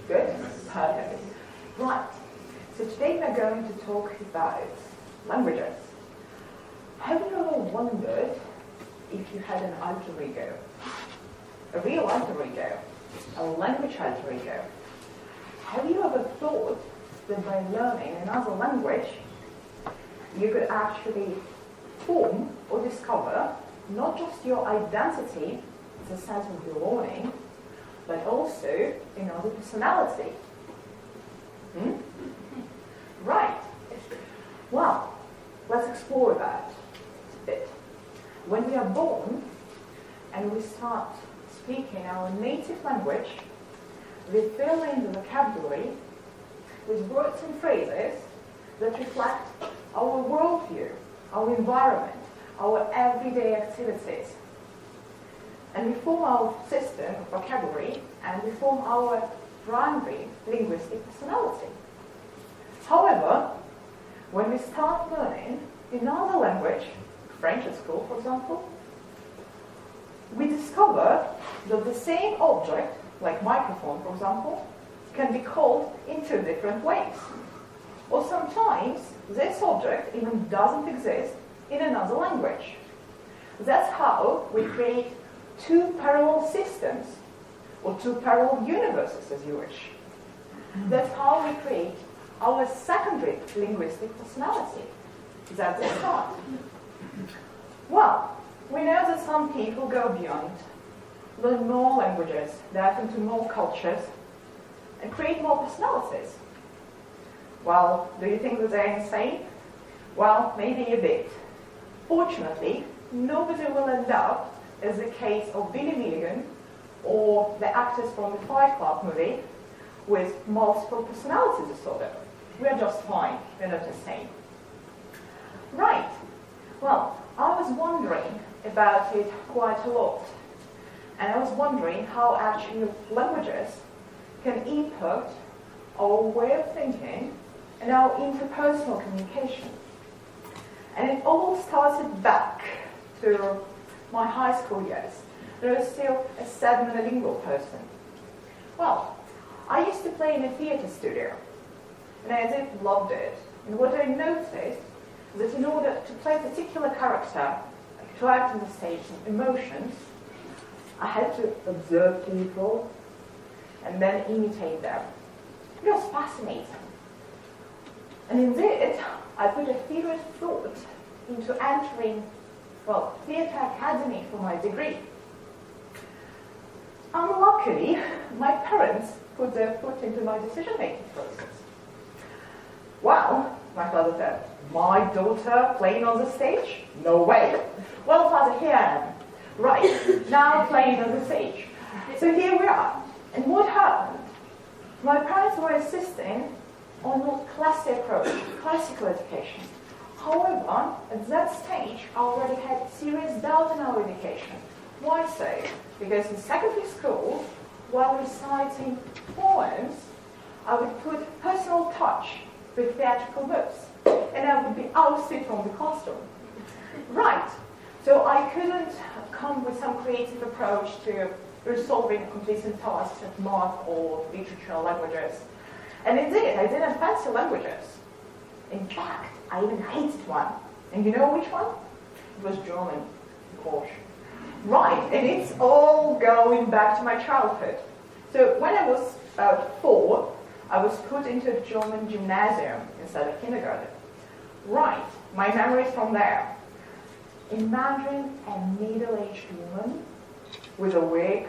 Good? Perfect. Right. So today we're going to talk about languages. Have you ever wondered if you had an alter ego? A real alter ego? A language alter ego? Have you ever thought that by learning another language, you could actually form or discover not just your identity as a sense of belonging, but also another personality? Right. Well, let's explore that a bit. When we are born and we start speaking our native language, we fill in the vocabulary with words and phrases that reflect our worldview, our environment, our everyday activities. And we form our system of vocabulary and we form our primary linguistic personality. However, when we start learning another language, French at school, for example, we discover that the same object, like microphone, for example, can be called in two different ways. Or sometimes this object even doesn't exist in another language. That's how we create two parallel systems, or two parallel universes, as you wish. That's how we create our secondary linguistic personality. That's the start. Well, we know that some people go beyond, learn more languages, dive into more cultures, and create more personalities. Well, do you think that they're insane? Well, maybe a bit. Fortunately, nobody will end up as the case of Billy Milligan or the actors from the Fight Club movie with multiple personality disorder. We're just fine. We're not insane. Right. Well, I was wondering about it quite a lot. And I was wondering how actually languages can impact our way of thinking and our interpersonal communication. And it all started back to my high school years. I was still a sad monolingual person. Well, I used to play in a theatre studio, and I did loved it. And what I noticed is that in order to play a particular character, like to act on the stage some emotions, I had to observe people and then imitate them. It was fascinating. And indeed, I put a serious thought into entering, theatre academy for my degree. Unluckily, my parents put their foot into my decision-making process. Well, my father said, my daughter playing on the stage? No way. Well, father, here I am. Right, now playing on the stage. So here we are. And what happened? My parents were insisting on a classic approach, classical education. However, at that stage, I already had serious doubt in our education. Why so? Because in secondary school, while reciting poems, I would put personal touch with theatrical moves, and I would be ousted from the classroom. Right. So I couldn't come with some creative approach to resolving completing tasks of math or literature or languages. And indeed, I didn't fancy languages. In fact, I even hated one. And you know which one? It was German, of course. Right, and it's all going back to my childhood. So when I was about 4, I was put into a German gymnasium instead of kindergarten. Right, my memories from there. Imagine a middle-aged woman with a wig,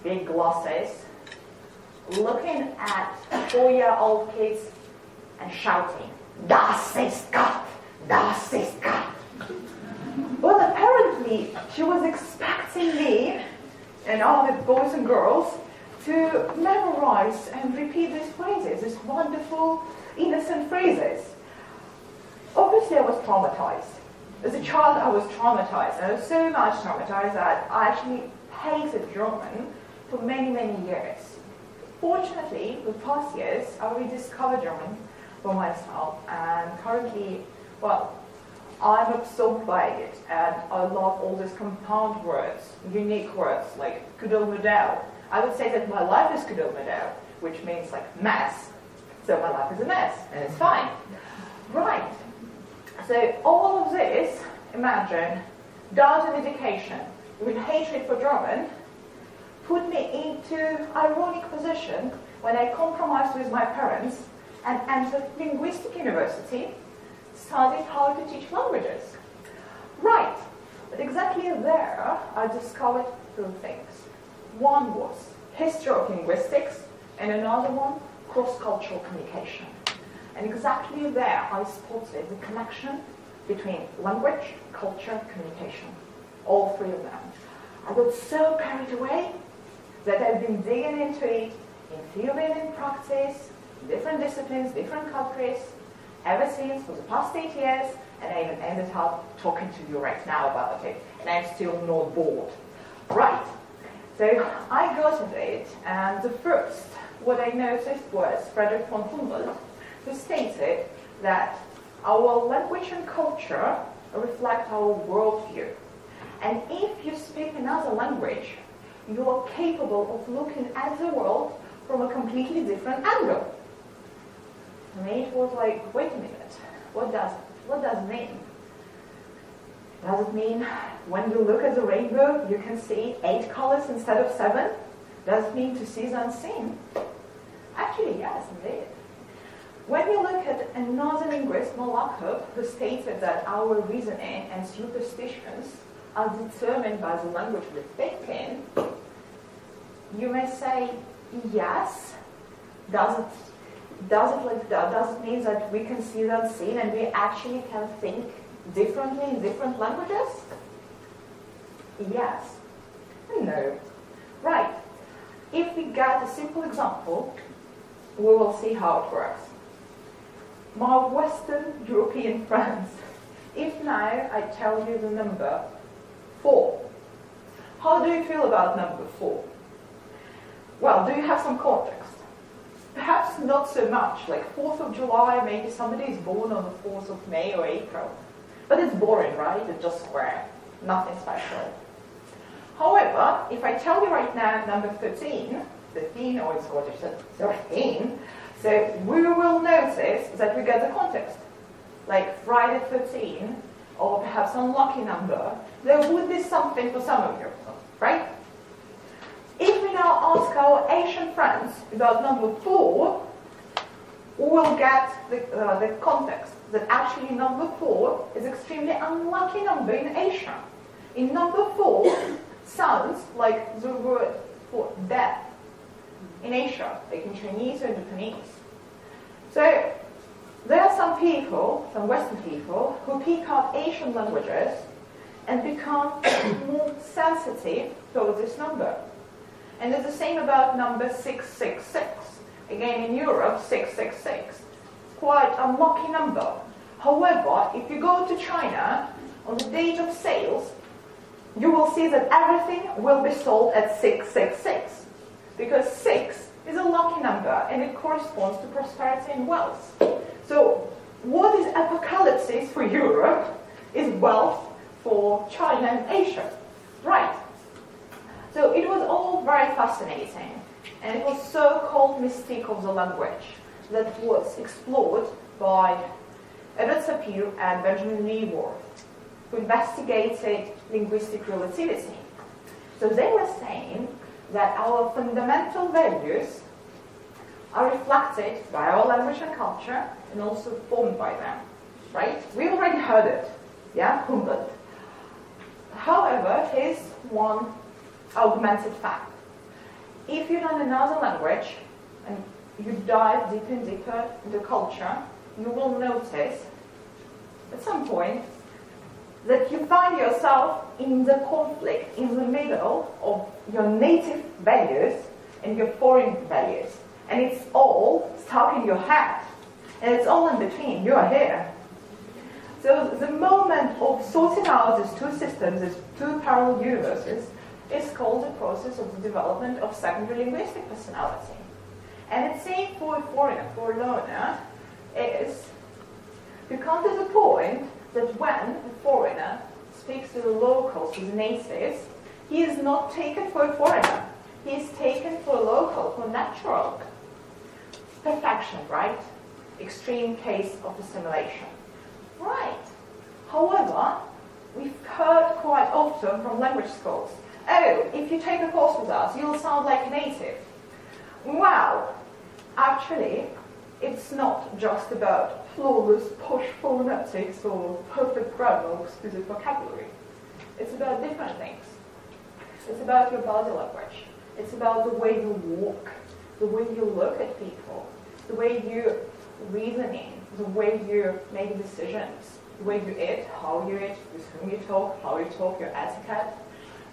big glasses, looking at 4-year-old kids and shouting, "Das ist Gott! Das ist Gott!" Well, apparently, she was expecting me and all the boys and girls to memorize and repeat these phrases, these wonderful, innocent phrases. Obviously, I was traumatized. As a child, I was traumatized. I was so much traumatized that I actually hated German for many, many years. Fortunately, with past years, I rediscovered German for myself, and currently, I'm absorbed by it, and I love all these compound words, unique words like good old model, I would say that my life is kudomodo, which means like mess. So my life is a mess, and it's fine. Right. So all of this, imagine, doubt in education with hatred for German, put me into ironic position when I compromised with my parents and entered linguistic university, studied how to teach languages. Right. But exactly there, I discovered two things. One was history of linguistics, and another one, cross-cultural communication. And exactly there, I spotted the connection between language, culture, communication. All three of them. I got so carried away that I've been digging into it in theory and in practice, different disciplines, different countries, ever since for the past 8 years, and I even ended up talking to you right now about it, and I'm still not bored. Right, so I got into it, and the first, what I noticed was Frederick von Humboldt, who stated that our language and culture reflect our worldview. And if you speak another language, you are capable of looking at the world from a completely different angle. To me, it was like, wait a minute, what does it mean? Does it mean when you look at the rainbow, you can see 8 colors instead of 7? Does it mean to see the unseen? Actually, yes, indeed. When you look at another linguist, Malakov, who stated that our reasoning and superstitions are determined by the language we think in, you may say, yes. Does it mean that we can see the unseen and we actually can think differently in different languages? Yes. No. Right. If we get a simple example, we will see how it works. My Western European friends, if now I tell you the number 4, how do you feel about number 4? Well, do you have some context? Perhaps not so much, like 4th of July, maybe somebody is born on the 4th of May or April. But it's boring, right? It's just square, nothing special. However, if I tell you right now number 13, or in Scottish, 13, so we will notice that we get the context. Like Friday 13, or perhaps unlucky number, there would be something for some of you, right? If we now ask our Asian friends about number 4, we will get the context that actually number 4 is extremely unlucky number in Asia. In number 4 sounds like the word for death in Asia, like in Chinese or Japanese. So there are some people, some Western people, who pick up Asian languages and become more sensitive towards this number. And it's the same about number 666. Again, in Europe, 666. Quite a unlucky number. However, if you go to China, on the date of sales, you will see that everything will be sold at 666. Because 6 is a lucky number, and it corresponds to prosperity and wealth. So, what is apocalypse for Europe is wealth for China and Asia. Right. So it was all very fascinating, and it was so-called mystique of the language that was explored by Edward Sapir and Benjamin Leavenworth, who investigated linguistic relativity. So they were saying that our fundamental values are reflected by our language and culture and also formed by them, right? We already heard it, yeah, Humboldt. However, here's one augmented fact. If you learn another language and you dive deeper and deeper into culture, you will notice at some point that you find yourself in the conflict in the middle of your native values and your foreign values. And it's all stuck in your head. And it's all in between. You are here. So the moment of sorting out these two systems, these two parallel universes, is called the process of the development of secondary linguistic personality. And it's same for a foreigner, for a learner, is to come to the point that when a foreigner speaks to the locals, to the natives, he is not taken for a foreigner. he's taken for local, for natural perfection, right? Extreme case of assimilation. Right. However, we've heard quite often from language schools, oh, if you take a course with us, you'll sound like a native. Well, actually, it's not just about flawless posh phonetics or perfect grammar or exquisite vocabulary. It's about different things. It's about your body language. It's about the way you walk, the way you look at people, the way you reasoning, the way you make decisions, the way you eat, how you eat, with whom you talk, how you talk, your etiquette.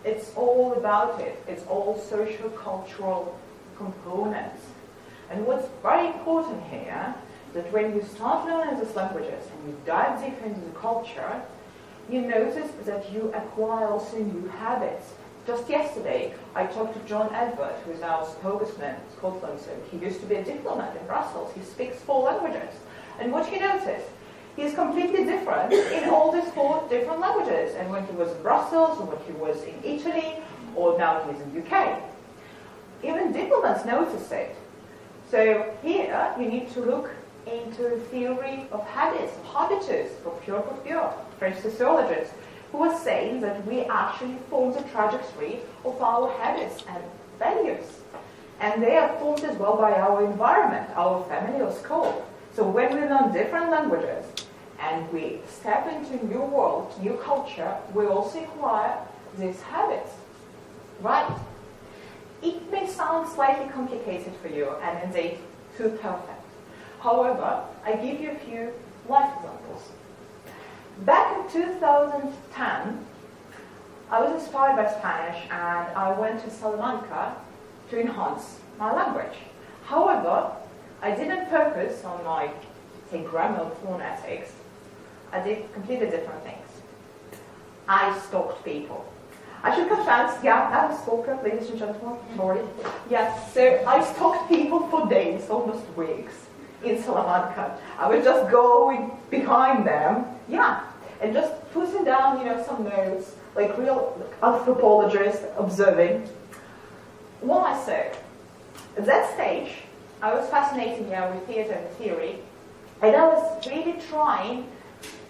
It's all about it. It's all social-cultural components. And what's very important here, that when you start learning these languages and you dive deep into the culture, you notice that you acquire also new habits. Just yesterday, I talked to John Edward, who is now a spokesman in Scotland. So he used to be a diplomat in Brussels. He speaks 4 languages. And what he noticed, he's completely different in all these 4 different languages. And when he was in Brussels, or when he was in Italy, or now he's in the UK. Even diplomats notice it. So here, you need to look into the theory of habits, of habitus, of Pierre Bourdieu, French sociologist, who was saying that we actually form the trajectory of our habits and values. And they are formed as well by our environment, our family or school. So when we learn different languages and we step into a new world, new culture, we also acquire these habits, right? It may sound slightly complicated for you and indeed too perfect. However, I give you a few life examples. Back in 2010, I was inspired by Spanish and I went to Salamanca to enhance my language. However, I didn't focus on my, say, grammar or phonetics. I did completely different things. I stalked people. I should confess, yeah, I'm a stalker, ladies and gentlemen, sorry. Yes, so I stalked people for days, almost weeks, in Salamanca. I would just go behind them, yeah, and just putting down, some notes, like real anthropologist observing. Why so? At that stage, I was fascinated with theatre and theory, and I was really trying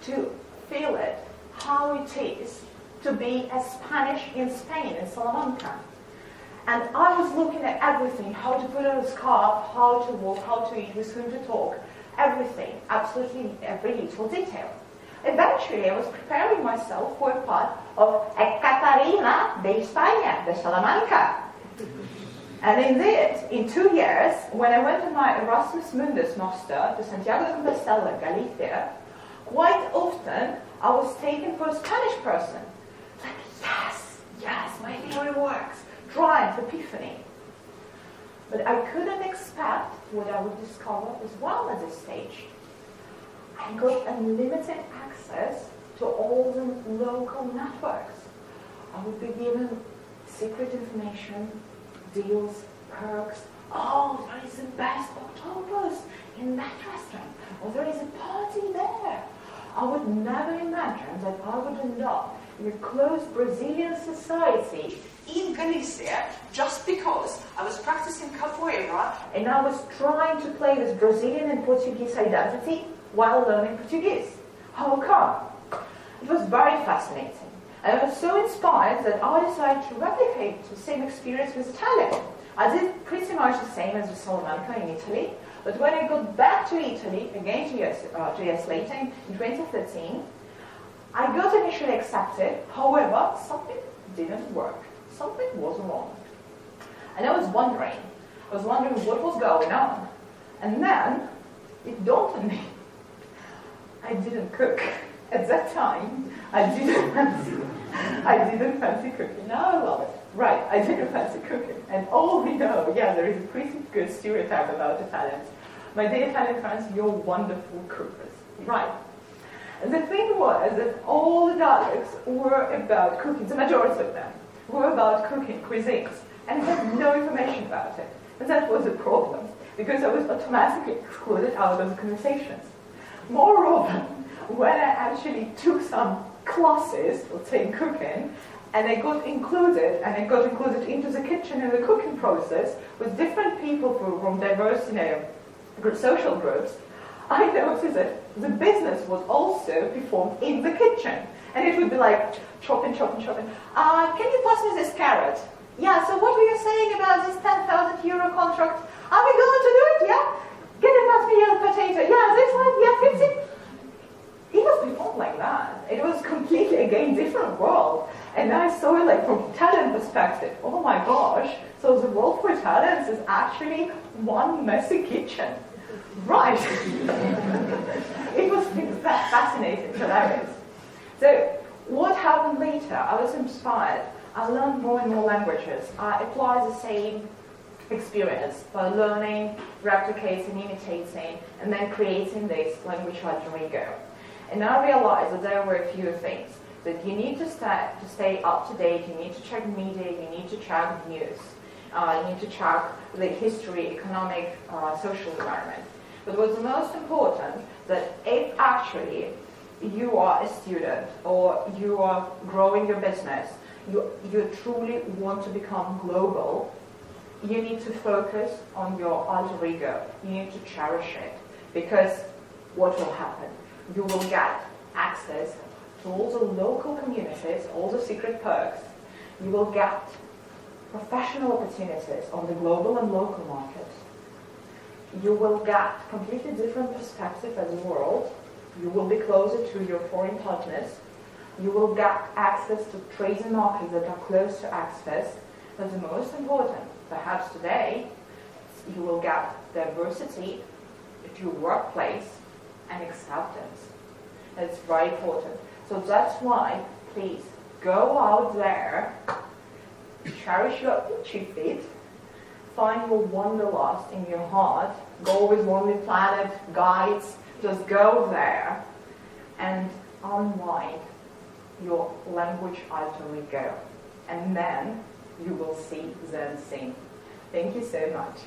to feel it, how it is to be a Spanish in Spain, in Salamanca. And I was looking at everything, how to put on a scarf, how to walk, how to eat, with whom to talk, everything, absolutely every little detail. Eventually, I was preparing myself for a part of Ekaterina de España, de Salamanca. And indeed, in 2 years, when I went on my Erasmus Mundus master to Santiago de Compostela, Galicia, quite often I was taken for a Spanish person. Like, yes, my theory works. Triumph, epiphany. But I couldn't expect what I would discover as well at this stage. I got unlimited access to all the local networks. I would be given secret information, deals, perks. Oh, there is the best octopus in that restaurant. Or there is a party there. I would never imagine that I would end up in a closed Brazilian society in Galicia just because I was practicing capoeira and I was trying to play this Brazilian and Portuguese identity while learning Portuguese. How come? It was very fascinating. And I was so inspired that I decided to replicate the same experience with Italian. I did pretty much the same as with Salamanca in Italy, but when I got back to Italy, again 2 years later, in 2013, I got initially accepted. However, something didn't work. Something was wrong. And I was wondering what was going on. And then it dawned on me. I didn't cook. At that time, I didn't fancy cooking. Now I love it. Right, I didn't fancy cooking. And all we know, there is a pretty good stereotype about Italians. My dear Italian friends, you're wonderful cookers. Right. And the thing was that all the dialogues were about cooking, the majority of them were about cooking, cuisines, and I had no information about it. And that was a problem, because I was automatically excluded out of the conversations. Moreover, when I actually took some classes, let's say in cooking, and it got included into the kitchen and the cooking process with different people from diverse, social groups, I noticed that the business was also performed in the kitchen. And it would be like chopping. Can you pass me this carrot? Yeah, so what were you saying about this 10,000 euro contract? Are we going to do it? Yeah? Can you pass me your potato? Yeah, this one? Yeah, fix it. It was performed like that. It was completely, again, different world. And I saw it like from Italian perspective. Oh my gosh. So the world for Italians is actually one messy kitchen. Right. It was fascinating, hilarious. So what happened later? I was inspired. I learned more and more languages. I applied the same experience by learning, replicating, imitating, and then creating this language alter ego. And I realized that there were a few things. That you need to stay up to date, you need to check media, you need to check news, you need to check the history, economic, social environment. But what's the most important, that if actually you are a student or you are growing your business, you truly want to become global, you need to focus on your alter ego. You need to cherish it. Because what will happen? You will get access to all the local communities, all the secret perks. You will get professional opportunities on the global and local markets. You will get completely different perspective of the world. You will be closer to your foreign partners. You will get access to trades and markets that are close to access. But the most important, perhaps today, you will get diversity at your workplace and acceptance. It's very important. So that's why, please, go out there, cherish your itchy feet, find your wanderlust in your heart, go with Lonely Planet guides, just go there and unwind your language alter ego. And then you will see Zen sing. Thank you so much.